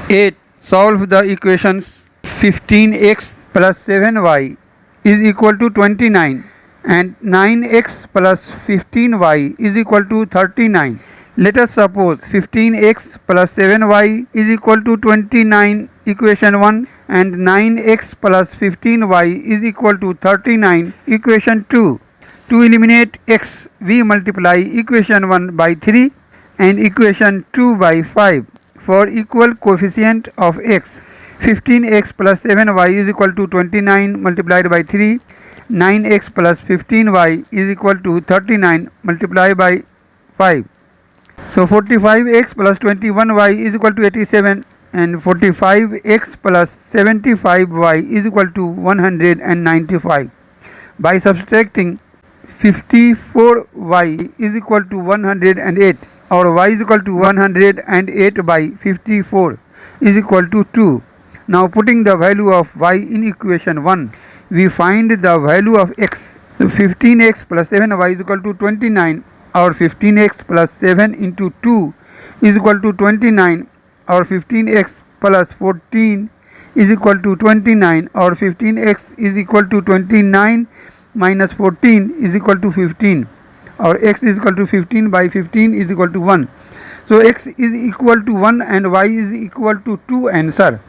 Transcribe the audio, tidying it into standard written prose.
8. Solve the equations 15x plus 7y is equal to 29 and 9x plus 15y is equal to 39. Let us suppose 15x plus 7y is equal to 29 equation 1 and 9x plus 15y is equal to 39 equation 2. To eliminate x, we multiply equation 1 by 3 and equation 2 by 5 for equal coefficient of x. 15x plus 7y is equal to 29 multiplied by 3. 9x plus 15y is equal to 39 multiplied by 5. So 45x plus 21y is equal to 87 and 45x plus 75y is equal to 195. By subtracting 54y is equal to 108, or y is equal to 108 by 54 is equal to 2. Now putting the value of y in equation 1, we find the value of x. So 15x plus 7y is equal to 29, or 15x plus 7 into 2 is equal to 29, or 15x plus 14 is equal to 29, or 15x is equal to 29 minus 14 is equal to 15, or x is equal to 15 by 15 is equal to 1. So x is equal to 1 and y is equal to 2 answer.